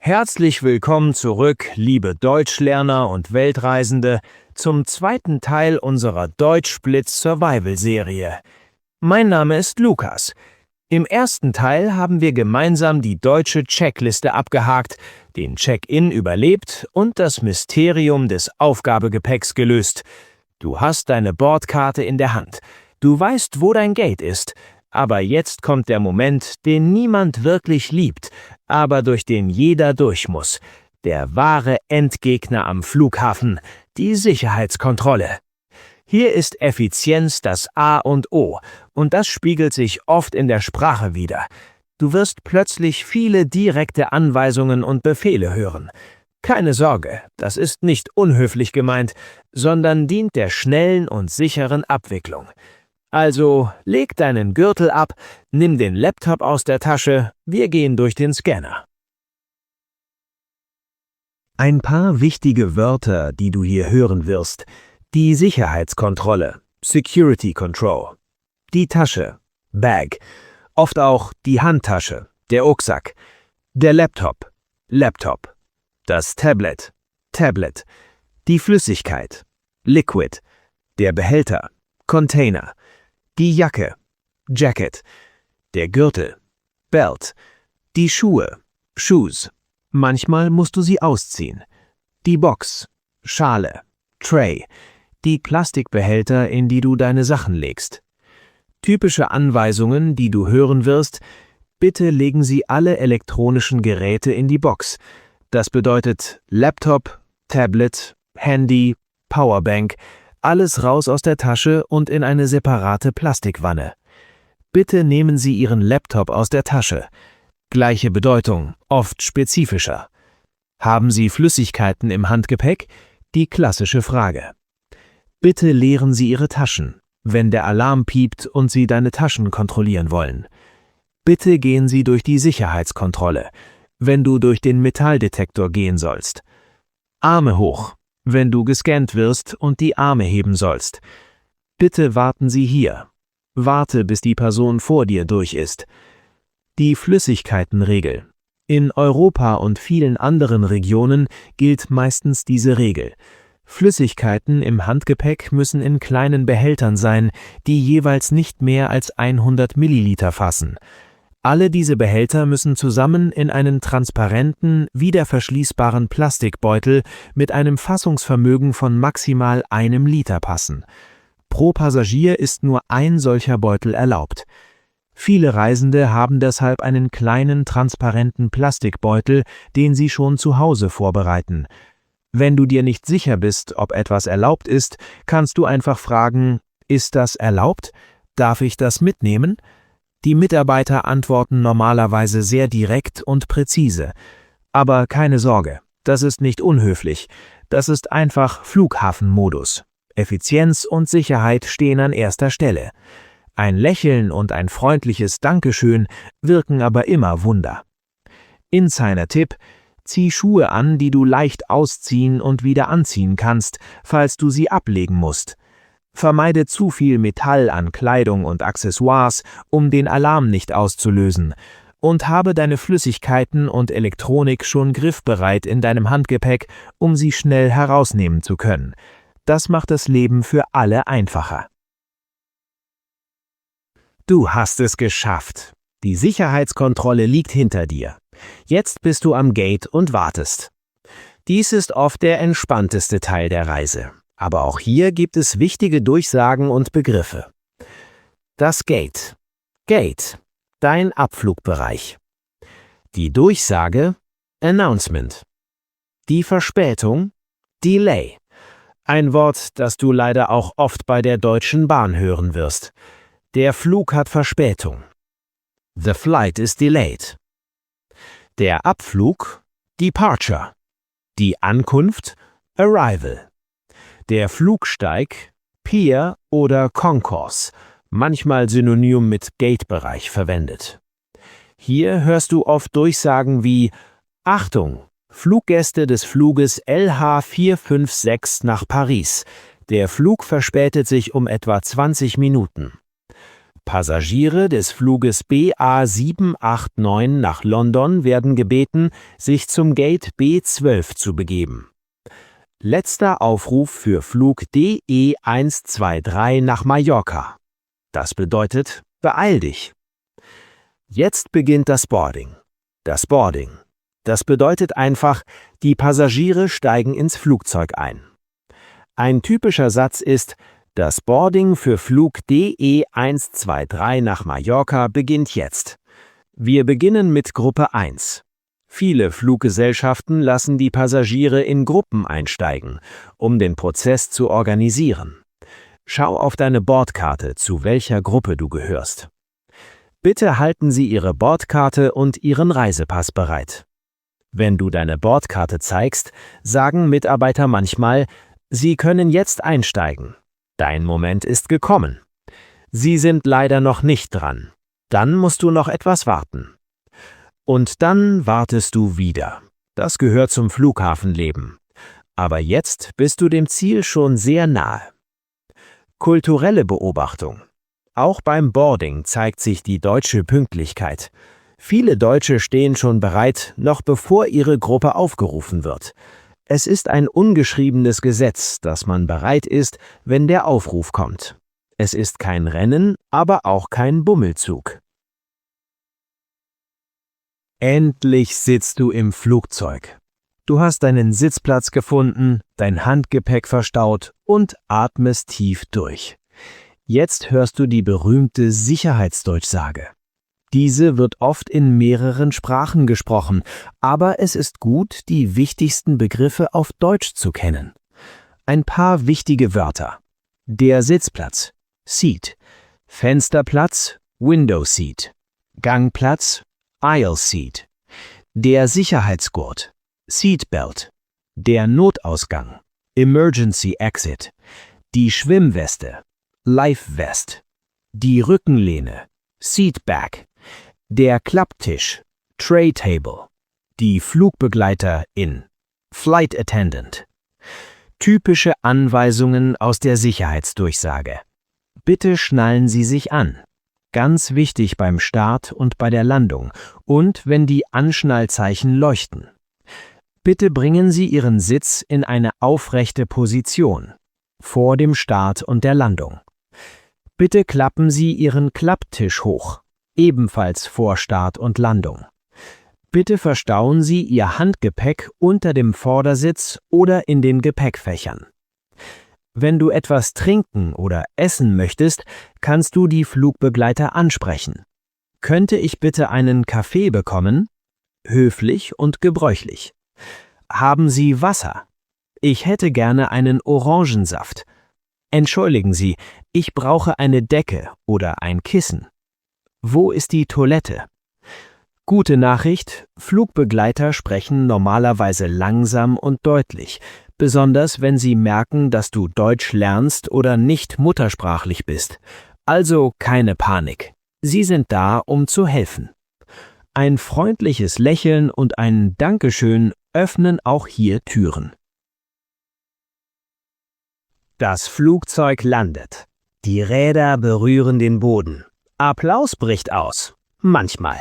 Herzlich willkommen zurück, liebe Deutschlerner und Weltreisende, zum zweiten Teil unserer Deutschblitz-Survival-Serie. Mein Name ist Lukas. Im ersten Teil haben wir gemeinsam die deutsche Checkliste abgehakt, den Check-in überlebt und das Mysterium des Aufgabegepäcks gelöst. Du hast deine Bordkarte in der Hand. Du weißt, wo dein Gate ist. Aber jetzt kommt der Moment, den niemand wirklich liebt, aber durch den jeder durch muss. Der wahre Endgegner am Flughafen, die Sicherheitskontrolle. Hier ist Effizienz das A und O, und das spiegelt sich oft in der Sprache wider. Du wirst plötzlich viele direkte Anweisungen und Befehle hören. Keine Sorge, das ist nicht unhöflich gemeint, sondern dient der schnellen und sicheren Abwicklung. Also, leg deinen Gürtel ab, nimm den Laptop aus der Tasche, wir gehen durch den Scanner. Ein paar wichtige Wörter, die du hier hören wirst. Die Sicherheitskontrolle, Security Control. Die Tasche, Bag. Oft auch die Handtasche, der Rucksack. Der Laptop, Laptop. Das Tablet, Tablet. Die Flüssigkeit, Liquid. Der Behälter, Container. Die Jacke, Jacket, der Gürtel, Belt, die Schuhe, Shoes. Manchmal musst du sie ausziehen. Die Box, Schale, Tray, die Plastikbehälter, in die du deine Sachen legst. Typische Anweisungen, die du hören wirst: Bitte legen Sie alle elektronischen Geräte in die Box. Das bedeutet Laptop, Tablet, Handy, Powerbank. Alles raus aus der Tasche und in eine separate Plastikwanne. Bitte nehmen Sie Ihren Laptop aus der Tasche. Gleiche Bedeutung, oft spezifischer. Haben Sie Flüssigkeiten im Handgepäck? Die klassische Frage. Bitte leeren Sie Ihre Taschen, wenn der Alarm piept und Sie deine Taschen kontrollieren wollen. Bitte gehen Sie durch die Sicherheitskontrolle, wenn du durch den Metalldetektor gehen sollst. Arme hoch, wenn du gescannt wirst und die Arme heben sollst. Bitte warten Sie hier. Warte, bis die Person vor dir durch ist. Die Flüssigkeitenregel. In Europa und vielen anderen Regionen gilt meistens diese Regel. Flüssigkeiten im Handgepäck müssen in kleinen Behältern sein, die jeweils nicht mehr als 100 Milliliter fassen. Alle diese Behälter müssen zusammen in einen transparenten, wiederverschließbaren Plastikbeutel mit einem Fassungsvermögen von maximal 1 Liter passen. Pro Passagier ist nur ein solcher Beutel erlaubt. Viele Reisende haben deshalb einen kleinen, transparenten Plastikbeutel, den sie schon zu Hause vorbereiten. Wenn du dir nicht sicher bist, ob etwas erlaubt ist, kannst du einfach fragen: Ist das erlaubt? Darf ich das mitnehmen? Die Mitarbeiter antworten normalerweise sehr direkt und präzise. Aber keine Sorge, das ist nicht unhöflich. Das ist einfach Flughafenmodus. Effizienz und Sicherheit stehen an erster Stelle. Ein Lächeln und ein freundliches Dankeschön wirken aber immer Wunder. Insider-Tipp: Zieh Schuhe an, die du leicht ausziehen und wieder anziehen kannst, falls du sie ablegen musst. Vermeide zu viel Metall an Kleidung und Accessoires, um den Alarm nicht auszulösen. Und habe deine Flüssigkeiten und Elektronik schon griffbereit in deinem Handgepäck, um sie schnell herausnehmen zu können. Das macht das Leben für alle einfacher. Du hast es geschafft. Die Sicherheitskontrolle liegt hinter dir. Jetzt bist du am Gate und wartest. Dies ist oft der entspannteste Teil der Reise. Aber auch hier gibt es wichtige Durchsagen und Begriffe. Das Gate. Gate. Dein Abflugbereich. Die Durchsage. Announcement. Die Verspätung. Delay. Ein Wort, das du leider auch oft bei der Deutschen Bahn hören wirst. Der Flug hat Verspätung. The flight is delayed. Der Abflug. Departure. Die Ankunft. Arrival. Der Flugsteig, Pier oder Concourse, manchmal synonym mit Gate-Bereich verwendet. Hier hörst du oft Durchsagen wie: Achtung, Fluggäste des Fluges LH456 nach Paris. Der Flug verspätet sich um etwa 20 Minuten. Passagiere des Fluges BA 789 nach London werden gebeten, sich zum Gate B12 zu begeben. Letzter Aufruf für Flug DE 123 nach Mallorca. Das bedeutet, beeil dich. Jetzt beginnt das Boarding. Das Boarding. Das bedeutet einfach, die Passagiere steigen ins Flugzeug ein. Ein typischer Satz ist: Das Boarding für Flug DE 123 nach Mallorca beginnt jetzt. Wir beginnen mit Gruppe 1. Viele Fluggesellschaften lassen die Passagiere in Gruppen einsteigen, um den Prozess zu organisieren. Schau auf deine Bordkarte, zu welcher Gruppe du gehörst. Bitte halten Sie Ihre Bordkarte und Ihren Reisepass bereit. Wenn du deine Bordkarte zeigst, sagen Mitarbeiter manchmal: Sie können jetzt einsteigen. Dein Moment ist gekommen. Sie sind leider noch nicht dran. Dann musst du noch etwas warten. Und dann wartest du wieder. Das gehört zum Flughafenleben. Aber jetzt bist du dem Ziel schon sehr nahe. Kulturelle Beobachtung. Auch beim Boarding zeigt sich die deutsche Pünktlichkeit. Viele Deutsche stehen schon bereit, noch bevor ihre Gruppe aufgerufen wird. Es ist ein ungeschriebenes Gesetz, dass man bereit ist, wenn der Aufruf kommt. Es ist kein Rennen, aber auch kein Bummelzug. Endlich sitzt du im Flugzeug. Du hast deinen Sitzplatz gefunden, dein Handgepäck verstaut und atmest tief durch. Jetzt hörst du die berühmte Sicherheitsdurchsage. Diese wird oft in mehreren Sprachen gesprochen, aber es ist gut, die wichtigsten Begriffe auf Deutsch zu kennen. Ein paar wichtige Wörter: Der Sitzplatz, Seat; Fensterplatz, Window Seat; Gangplatz, Aisle Seat; der Sicherheitsgurt, Seatbelt; der Notausgang, Emergency Exit; die Schwimmweste, Life Vest; die Rückenlehne, Seatback; der Klapptisch, Tray Table; die Flugbegleiterin, Flight Attendant. Typische Anweisungen aus der Sicherheitsdurchsage. Bitte schnallen Sie sich an. Ganz wichtig beim Start und bei der Landung und wenn die Anschnallzeichen leuchten. Bitte bringen Sie Ihren Sitz in eine aufrechte Position vor dem Start und der Landung. Bitte klappen Sie Ihren Klapptisch hoch, ebenfalls vor Start und Landung. Bitte verstauen Sie Ihr Handgepäck unter dem Vordersitz oder in den Gepäckfächern. Wenn du etwas trinken oder essen möchtest, kannst du die Flugbegleiter ansprechen. Könnte ich bitte einen Kaffee bekommen? Höflich und gebräuchlich. Haben Sie Wasser? Ich hätte gerne einen Orangensaft. Entschuldigen Sie, ich brauche eine Decke oder ein Kissen. Wo ist die Toilette? Gute Nachricht: Flugbegleiter sprechen normalerweise langsam und deutlich, besonders wenn sie merken, dass du Deutsch lernst oder nicht muttersprachlich bist. Also keine Panik. Sie sind da, um zu helfen. Ein freundliches Lächeln und ein Dankeschön öffnen auch hier Türen. Das Flugzeug landet. Die Räder berühren den Boden. Applaus bricht aus. Manchmal.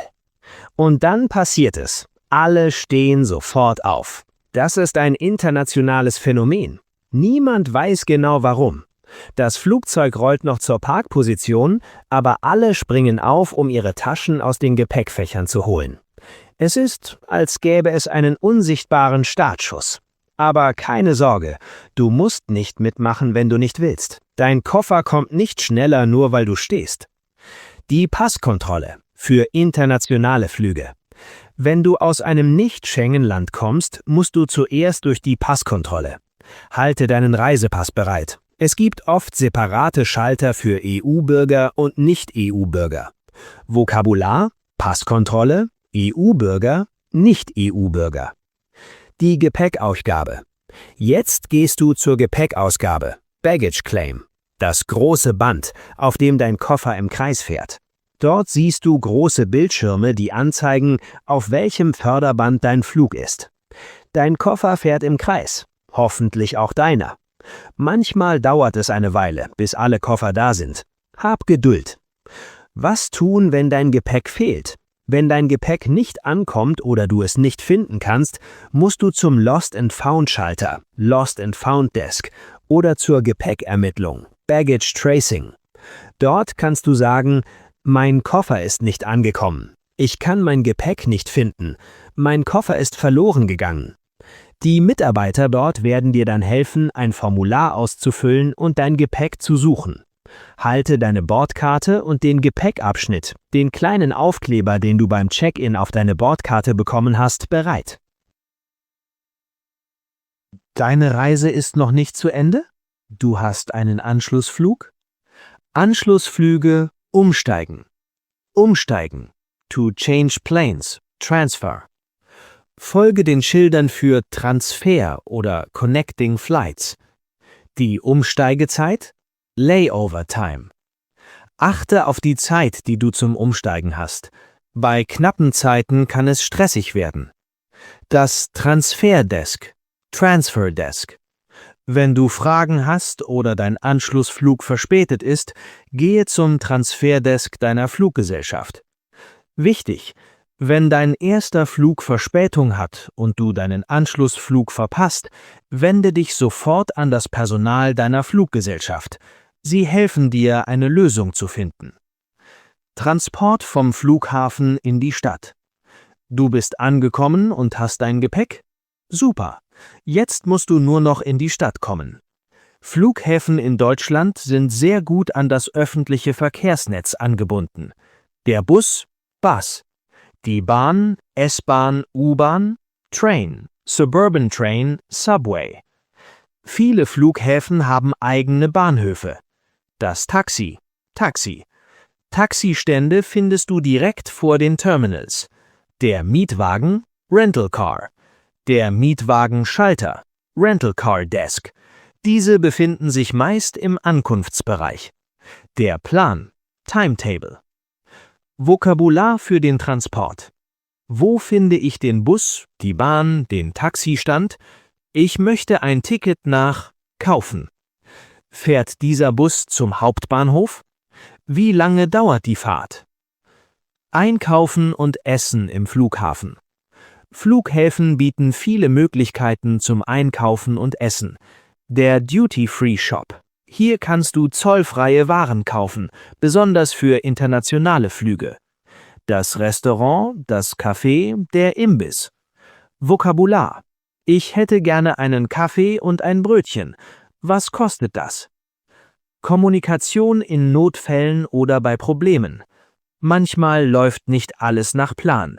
Und dann passiert es. Alle stehen sofort auf. Das ist ein internationales Phänomen. Niemand weiß genau warum. Das Flugzeug rollt noch zur Parkposition, aber alle springen auf, um ihre Taschen aus den Gepäckfächern zu holen. Es ist, als gäbe es einen unsichtbaren Startschuss. Aber keine Sorge, du musst nicht mitmachen, wenn du nicht willst. Dein Koffer kommt nicht schneller, nur weil du stehst. Die Passkontrolle für internationale Flüge. Wenn du aus einem Nicht-Schengen-Land kommst, musst du zuerst durch die Passkontrolle. Halte deinen Reisepass bereit. Es gibt oft separate Schalter für EU-Bürger und Nicht-EU-Bürger. Vokabular: Passkontrolle, EU-Bürger, Nicht-EU-Bürger. Die Gepäckausgabe. Jetzt gehst du zur Gepäckausgabe, Baggage Claim, das große Band, auf dem dein Koffer im Kreis fährt. Dort siehst du große Bildschirme, die anzeigen, auf welchem Förderband dein Flug ist. Dein Koffer fährt im Kreis, hoffentlich auch deiner. Manchmal dauert es eine Weile, bis alle Koffer da sind. Hab Geduld. Was tun, wenn dein Gepäck fehlt? Wenn dein Gepäck nicht ankommt oder du es nicht finden kannst, musst du zum Lost and Found Schalter, Lost and Found Desk oder zur Gepäckermittlung, Baggage Tracing. Dort kannst du sagen, mein Koffer ist nicht angekommen. Ich kann mein Gepäck nicht finden. Mein Koffer ist verloren gegangen. Die Mitarbeiter dort werden dir dann helfen, ein Formular auszufüllen und dein Gepäck zu suchen. Halte deine Bordkarte und den Gepäckabschnitt, den kleinen Aufkleber, den du beim Check-in auf deine Bordkarte bekommen hast, bereit. Deine Reise ist noch nicht zu Ende? Du hast einen Anschlussflug? Anschlussflüge umsteigen. Umsteigen. To change planes. Transfer. Folge den Schildern für Transfer oder Connecting Flights. Die Umsteigezeit? Layover Time. Achte auf die Zeit, die du zum Umsteigen hast. Bei knappen Zeiten kann es stressig werden. Das Transferdesk. Transfer Desk. Wenn du Fragen hast oder dein Anschlussflug verspätet ist, gehe zum Transferdesk deiner Fluggesellschaft. Wichtig: Wenn dein erster Flug Verspätung hat und du deinen Anschlussflug verpasst, wende dich sofort an das Personal deiner Fluggesellschaft. Sie helfen dir, eine Lösung zu finden. Transport vom Flughafen in die Stadt. Du bist angekommen und hast dein Gepäck? Super! Jetzt musst du nur noch in die Stadt kommen. Flughäfen in Deutschland sind sehr gut an das öffentliche Verkehrsnetz angebunden. Der Bus, Bus. Die Bahn, S-Bahn, U-Bahn, Train, Suburban Train, Subway. Viele Flughäfen haben eigene Bahnhöfe. Das Taxi, Taxi. Taxistände findest du direkt vor den Terminals. Der Mietwagen, Rental Car. Der Mietwagenschalter, Rental Car Desk. Diese befinden sich meist im Ankunftsbereich. Der Plan, Timetable. Vokabular für den Transport. Wo finde ich den Bus, die Bahn, den Taxistand? Ich möchte ein Ticket nach kaufen. Fährt dieser Bus zum Hauptbahnhof? Wie lange dauert die Fahrt? Einkaufen und Essen im Flughafen. Flughäfen bieten viele Möglichkeiten zum Einkaufen und Essen. Der Duty-Free Shop. Hier kannst du zollfreie Waren kaufen, besonders für internationale Flüge. Das Restaurant, das Café, der Imbiss. Vokabular. Ich hätte gerne einen Kaffee und ein Brötchen. Was kostet das? Kommunikation in Notfällen oder bei Problemen. Manchmal läuft nicht alles nach Plan.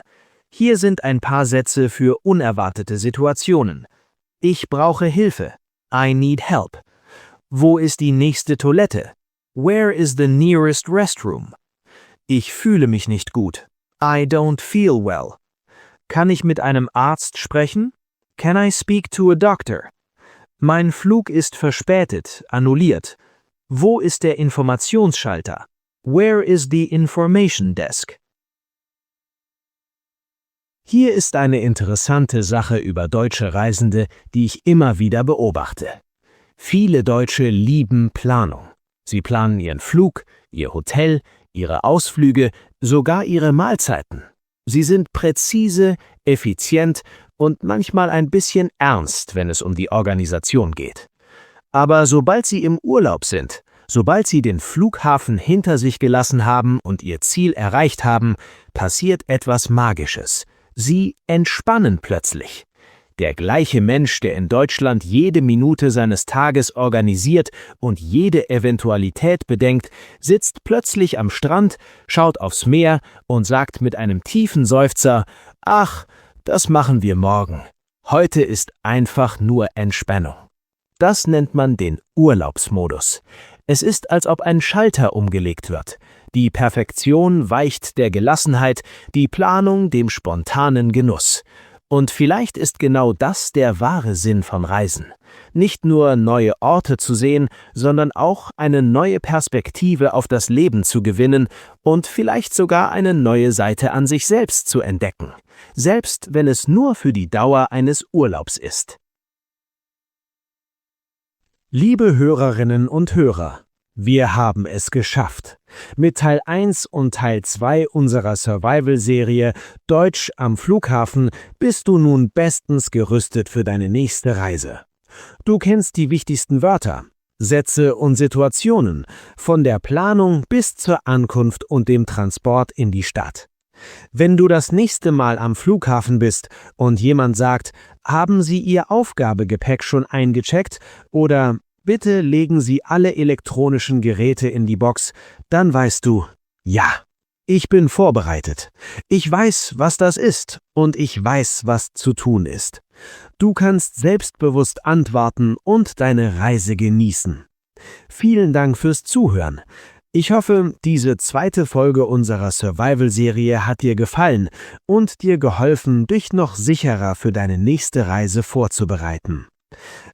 Hier sind ein paar Sätze für unerwartete Situationen. Ich brauche Hilfe. I need help. Wo ist die nächste Toilette? Where is the nearest restroom? Ich fühle mich nicht gut. I don't feel well. Kann ich mit einem Arzt sprechen? Can I speak to a doctor? Mein Flug ist verspätet, annulliert. Wo ist der Informationsschalter? Where is the information desk? Hier ist eine interessante Sache über deutsche Reisende, die ich immer wieder beobachte. Viele Deutsche lieben Planung. Sie planen ihren Flug, ihr Hotel, ihre Ausflüge, sogar ihre Mahlzeiten. Sie sind präzise, effizient und manchmal ein bisschen ernst, wenn es um die Organisation geht. Aber sobald sie im Urlaub sind, sobald sie den Flughafen hinter sich gelassen haben und ihr Ziel erreicht haben, passiert etwas Magisches. Sie entspannen plötzlich. Der gleiche Mensch, der in Deutschland jede Minute seines Tages organisiert und jede Eventualität bedenkt, sitzt plötzlich am Strand, schaut aufs Meer und sagt mit einem tiefen Seufzer: »Ach, das machen wir morgen. Heute ist einfach nur Entspannung.« Das nennt man den Urlaubsmodus. Es ist, als ob ein Schalter umgelegt wird. Die Perfektion weicht der Gelassenheit, die Planung dem spontanen Genuss. Und vielleicht ist genau das der wahre Sinn von Reisen. Nicht nur neue Orte zu sehen, sondern auch eine neue Perspektive auf das Leben zu gewinnen und vielleicht sogar eine neue Seite an sich selbst zu entdecken. Selbst wenn es nur für die Dauer eines Urlaubs ist. Liebe Hörerinnen und Hörer, Wir haben es geschafft. Mit Teil 1 und Teil 2 unserer Survival-Serie Deutsch am Flughafen bist du nun bestens gerüstet für deine nächste Reise. Du kennst die wichtigsten Wörter, Sätze und Situationen, von der Planung bis zur Ankunft und dem Transport in die Stadt. Wenn du das nächste Mal am Flughafen bist und jemand sagt, haben Sie Ihr Aufgabegepäck schon eingecheckt oder bitte legen Sie alle elektronischen Geräte in die Box, dann weißt du, ja, ich bin vorbereitet. Ich weiß, was das ist und ich weiß, was zu tun ist. Du kannst selbstbewusst antworten und deine Reise genießen. Vielen Dank fürs Zuhören. Ich hoffe, diese zweite Folge unserer Survival-Serie hat dir gefallen und dir geholfen, dich noch sicherer für deine nächste Reise vorzubereiten.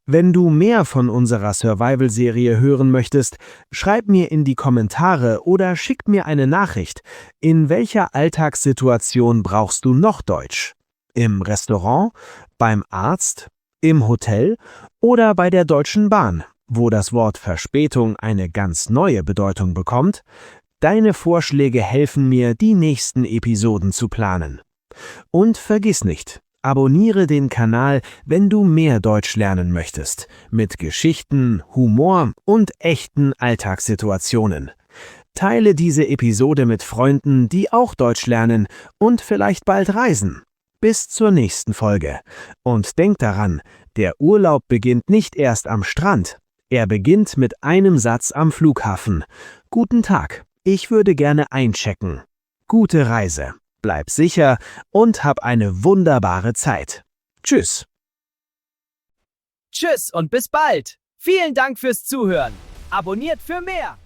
Wenn du mehr von unserer Survival-Serie hören möchtest, schreib mir in die Kommentare oder schick mir eine Nachricht. In welcher Alltagssituation brauchst du noch Deutsch? Im Restaurant, beim Arzt, im Hotel oder bei der Deutschen Bahn, wo das Wort Verspätung eine ganz neue Bedeutung bekommt? Deine Vorschläge helfen mir, die nächsten Episoden zu planen. Und vergiss nicht, abonniere den Kanal, wenn du mehr Deutsch lernen möchtest, mit Geschichten, Humor und echten Alltagssituationen. Teile diese Episode mit Freunden, die auch Deutsch lernen und vielleicht bald reisen. Bis zur nächsten Folge. Und denk daran, der Urlaub beginnt nicht erst am Strand. Er beginnt mit einem Satz am Flughafen. Guten Tag, ich würde gerne einchecken. Gute Reise. Bleib sicher und hab eine wunderbare Zeit. Tschüss. Tschüss und bis bald. Vielen Dank fürs Zuhören. Abonniert für mehr.